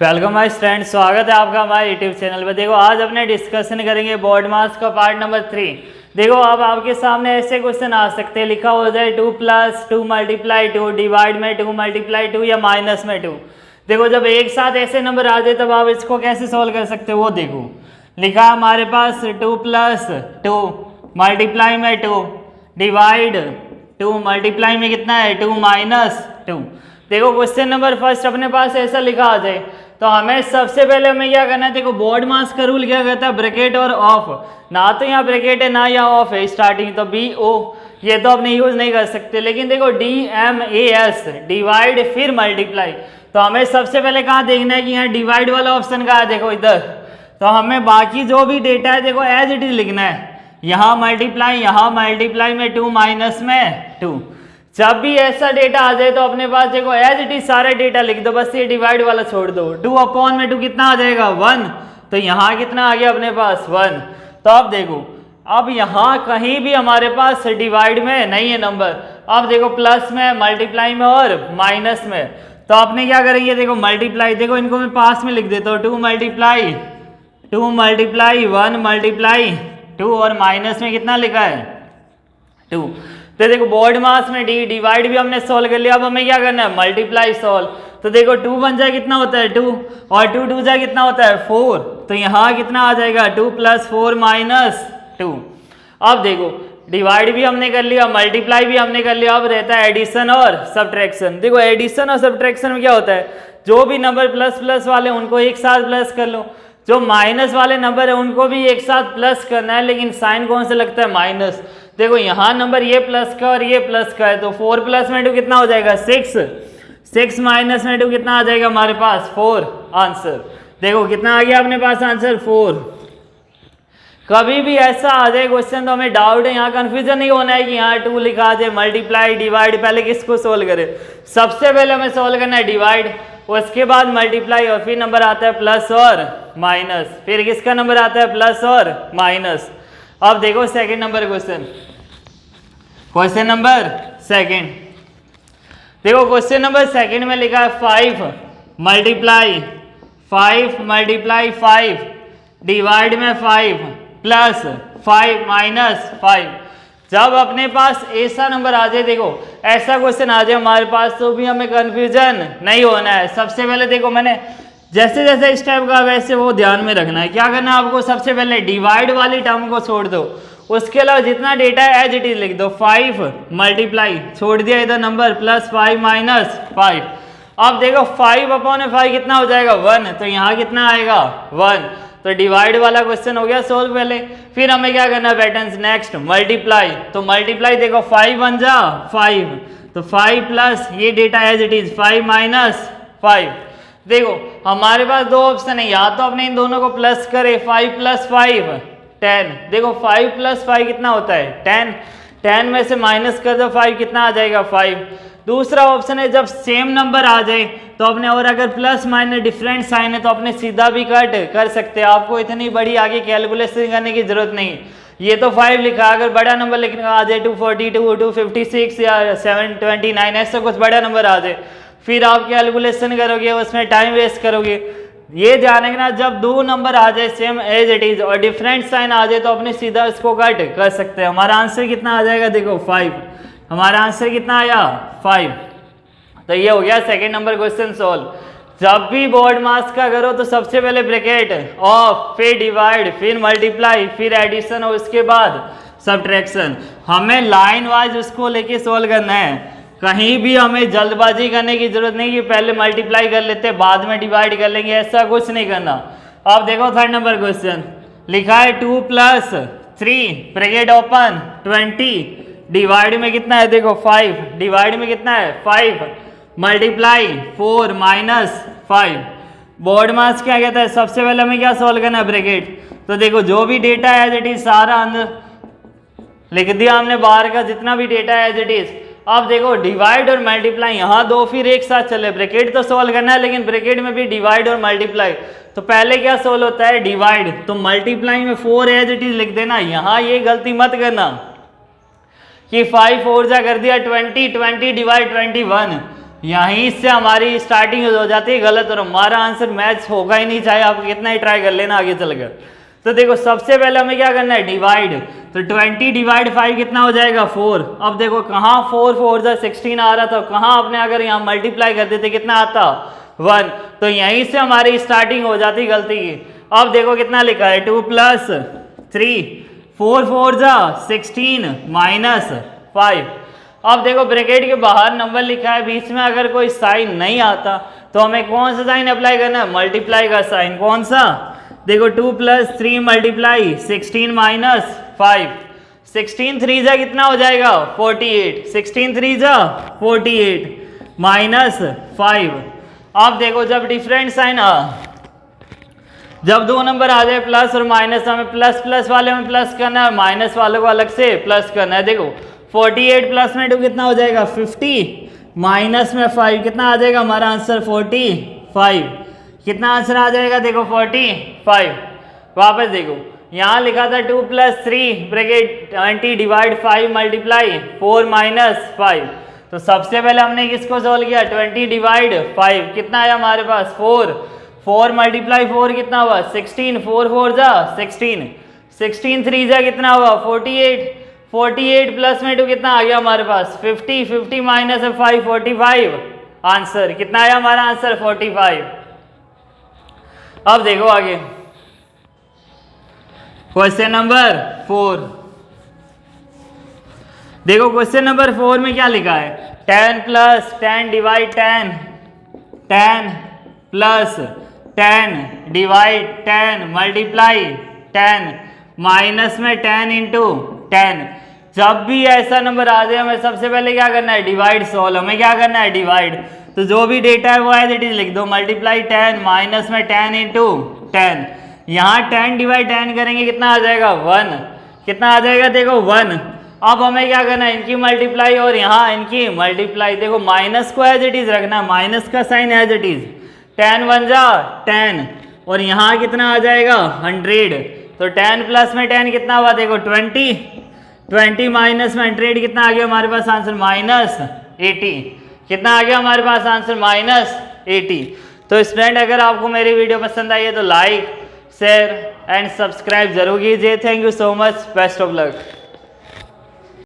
Welcome my student, स्वागत है आपका हमारे यूट्यूब चैनल पर। देखो आज अपने डिस्कशन करेंगे बोर्ड मास का पार्ट नंबर 3। देखो अब आपके सामने ऐसे क्वेश्चन आ सकते हैं, लिखा हो जाए 2 + 2 × 2 डिवाइड में 2 × 2 या माइनस में 2। देखो जब एक साथ ऐसे नंबर आ जाए तब आप इसको कैसे सॉल्व कर सकते हो वो देखो। लिखा हमारे पास 2 + 2 मल्टीप्लाई में 2 डिवाइड 2 मल्टीप्लाई में कितना है 2 - 2। देखो क्वेश्चन नंबर फर्स्ट अपने पास ऐसा लिखा आ जाए तो हमें सबसे पहले हमें क्या करना है। देखो बोर्ड मास का रूल क्या कहता है, ब्रैकेट और ऑफ। ना तो यहाँ ब्रैकेट है ना यहाँ ऑफ है स्टार्टिंग, तो बी ओ ये तो अपने यूज नहीं कर सकते। लेकिन देखो DMAS डिवाइड फिर मल्टीप्लाई, तो हमें सबसे पहले कहाँ देखना है कि यहाँ डिवाइड वाला ऑप्शन कहाँ है। देखो इधर, तो हमें बाकी जो भी डेटा है देखो एज इट इज लिखना है। यहाँ मल्टीप्लाई में 2 माइनस में 2। जब भी ऐसा डेटा आ जाए तो अपने पास देखो एज इट इज सारे डेटा लिख दो, बस ये डिवाइड वाला छोड़ दो। 2/2 कितना आ जाएगा 1, तो यहाँ कितना आ गया अपने पास 1। तो अब देखो अब यहाँ कहीं भी हमारे पास डिवाइड में नहीं है नंबर। अब देखो प्लस में, मल्टीप्लाई में और माइनस में, तो आपने क्या करेंगे देखो मल्टीप्लाई, देखो इनको मैं पास में लिख देता हूँ 2 × 1 × 2 और माइनस में कितना लिखा है 2। तो देखो बोर्ड मास में डिवाइड भी हमने सॉल्व कर लिया। अब हमें क्या करना है मल्टीप्लाई सॉल्व। तो देखो 2 बन जाए कितना होता है 2 और 2 2 जाए कितना होता है 4। तो यहाँ कितना आ जाएगा 2 + 4 - 2। अब देखो डिवाइड भी हमने कर लिया, मल्टीप्लाई भी हमने कर लिया। अब रहता है एडिशन और सब्ट्रैक्शन। देखो एडिशन और सब्ट्रैक्शन में क्या होता है, जो भी नंबर प्लस प्लस वाले उनको एक साथ प्लस कर लो, जो माइनस वाले नंबर है उनको भी एक साथ प्लस करना है, लेकिन साइन कौन सा लगता है माइनस। देखो यहाँ नंबर ये प्लस का और ये प्लस का है, तो 4 + 2 कितना हो जाएगा 6। 6 - 2 कितना आ जाएगा हमारे पास 4 आंसर। देखो कितना आ गया अपने पास आंसर 4। कभी भी ऐसा आ जाए क्वेश्चन तो हमें डाउट है, यहाँ कंफ्यूजन नहीं होना है कि यहाँ 2 लिखा आ जाए, मल्टीप्लाई डिवाइड पहले किसको सोल्व करें। सबसे पहले हमें सोल्व करना है डिवाइड, उसके बाद मल्टीप्लाई और फिर नंबर आता है प्लस और माइनस, फिर किसका नंबर आता है प्लस और माइनस। अब देखो second number question number second. देखो क्वेश्चन नंबर सेकंड में लिखा है 5 × 5 डिवाइड में 5 + 5 - 5। जब अपने पास ऐसा नंबर आ जाए, देखो ऐसा क्वेश्चन आ जाए हमारे पास, तो भी हमें कंफ्यूजन नहीं होना है। सबसे पहले देखो मैंने जैसे जैसे स्टेप का वैसे वो ध्यान में रखना है। क्या करना है आपको, सबसे पहले डिवाइड वाली टर्म को छोड़ दो, उसके अलावा जितना डेटा है एज इट इज लिख दो। 5 मल्टीप्लाई छोड़ दिया इधर नंबर + 5 - 5। अब देखो 5/5 कितना हो जाएगा 1, तो यहाँ कितना आएगा 1। तो डिवाइड वाला क्वेश्चन हो गया सोल्व पहले। फिर हमें क्या करना है पैटर्न नेक्स्ट मल्टीप्लाई। तो मल्टीप्लाई देखो 5 × 1 = 5, तो 5 प्लस ये डेटा एज इट इज 5 - 5। देखो हमारे पास दो ऑप्शन है, या तो अपने इन दोनों को प्लस करें 5 + 5 10। देखो 5 + 5 कितना होता है 10, 10 में से माइनस कर दो 5 कितना आ जाएगा 5। दूसरा ऑप्शन है जब सेम नंबर आ जाए तो अपने, और अगर प्लस माइनस डिफरेंट साइन है तो अपने सीधा भी कट कर सकते हैं। आपको इतनी बड़ी आगे कैलकुलेशन करने की जरूरत नहीं। ये तो 5 लिखा, अगर बड़ा नंबर लिखने आ जाए 242 256 या 729 ऐसा कुछ बड़ा नंबर आ जाए, फिर आप कैलकुलेशन करोगे उसमें टाइम वेस्ट करोगे। ये ध्यान रखना जब दो नंबर आ जाए सेम एज इट इज और डिफरेंट साइन आ जाए तो अपने सीधा इसको कट कर सकते हैं। हमारा आंसर कितना आ जाएगा देखो 5, हमारा आंसर कितना आया 5। तो ये हो गया सेकंड नंबर क्वेश्चन सॉल्व। जब भी बोर्ड मास का करो तो सबसे पहले ब्रैकेट ऑफ, फिर डिवाइड, फिर मल्टीप्लाई, फिर एडिशन और उसके बाद सब्ट्रैक्शन। हमें लाइन वाइज उसको लेके सॉल्व करना है, कहीं भी हमें जल्दबाजी करने की जरूरत नहीं कि पहले मल्टीप्लाई कर लेते बाद में डिवाइड कर लेंगे, ऐसा कुछ नहीं करना। अब देखो थर्ड नंबर क्वेश्चन लिखा है 2 + 3 ब्रैकेट ओपन 20 डिवाइड में कितना है देखो 5, डिवाइड में कितना है 5 मल्टीप्लाई 4 - 5। बोर्ड मास क्या कहता है, सबसे पहले हमें क्या सॉल्व करना है ब्रैकेट। तो देखो जो भी डेटा है एज इट इज सारा अंदर लिख दिया हमने, बाहर का जितना भी डेटा है एज इट इज। अब देखो डिवाइड और मल्टीप्लाई यहाँ दो फिर एक साथ चले, ब्रैकेट तो सॉल्व करना है लेकिन ब्रैकेट में भी डिवाइड और मल्टीप्लाई। तो पहले क्या सॉल्व होता है डिवाइड, तो मल्टीप्लाई में 4 एज इट इज लिख देना। यहाँ ये गलती मत करना कि 5 4 जा कर दिया 20, 20 डिवाइड 21, यहीं से हमारी स्टार्टिंग हो जाती है गलत और हमारा आंसर मैच होगा ही नहीं, चाहे आप कितना ही ट्राई कर लेना आगे चलकर। तो देखो सबसे पहले हमें क्या करना है, डिवाइड। तो 20 डिवाइड 5 कितना हो जाएगा 4। अब देखो कहाँ 4 4 जा 16 आ रहा था, कहाँ आपने अगर यहाँ मल्टीप्लाई कर देते कितना आता 1। तो यहीं से हमारी स्टार्टिंग हो जाती गलती की। अब देखो कितना लिखा है 2 + 3 4 4 जा 16 -5। अब देखो ब्रैकेट के बाहर नंबर लिखा है, बीच में अगर कोई साइन नहीं आता तो हमें कौन सा साइन अप्लाई करना है, मल्टीप्लाई का साइन। कौन सा, देखो 2 + 3 × 16 - 5। 16 3 जा कितना हो जाएगा 48। 16 3 जा 48 -5। अब देखो जब डिफरेंट साइन जब दो नंबर आ जाए प्लस और माइनस, हमें प्लस प्लस वाले में प्लस करना है, माइनस वाले को अलग से प्लस करना है। देखो 48 प्लस में 2 कितना हो जाएगा 50 माइनस में 5 कितना आ जाएगा हमारा आंसर 45। कितना आंसर आ जाएगा देखो 45। वापस देखो यहाँ लिखा था 2 + 3 ब्रैकेट 20 डिवाइड 5 मल्टीप्लाई 4 - 5। तो सबसे पहले हमने किसको सोल्व किया, 20 डिवाइड 5 कितना आया हमारे पास 4। 4 × 4 कितना हुआ 16। 4 4 जा 16। 16 3 जा कितना हुआ 48। 48 प्लस में 2 कितना आ गया हमारे पास 50। 50 माइनस 5 45। आंसर कितना आया हमारा आंसर 45। अब देखो आगे क्वेश्चन नंबर 4। देखो क्वेश्चन नंबर 4 में क्या लिखा है, 10 + 10 डिवाइड 10 10 + 10 डिवाइड 10 मल्टीप्लाई 10 माइनस में 10 × 10। जब भी ऐसा नंबर आ जाए हमें सबसे पहले क्या करना है, डिवाइड सॉल्व। हमें क्या करना है डिवाइड, तो जो भी डेटा है वो है दैट इज लिख दो, मल्टीप्लाई 10 माइनस में 10 × 10। यहाँ 10 डिवाइड 10 करेंगे कितना आ जाएगा 1। कितना आ जाएगा देखो 1। अब हमें क्या करना है, इनकी मल्टीप्लाई और यहाँ इनकी मल्टीप्लाई। देखो माइनस को एज इट इज रखना है, माइनस का साइन एज इट इज। 10 1 जा 10 और यहाँ कितना आ जाएगा 100। तो 10 प्लस में 10 कितना हुआ देखो 20। 20 माइनस में 100 कितना आ गया हमारे पास आंसर -80। कितना आ गया हमारे पास आंसर -80। तो स्टूडेंट अगर आपको मेरी वीडियो पसंद आई है तो लाइक शेयर एंड सब्सक्राइब जरूर कीजिए। Thank you so much, best of luck.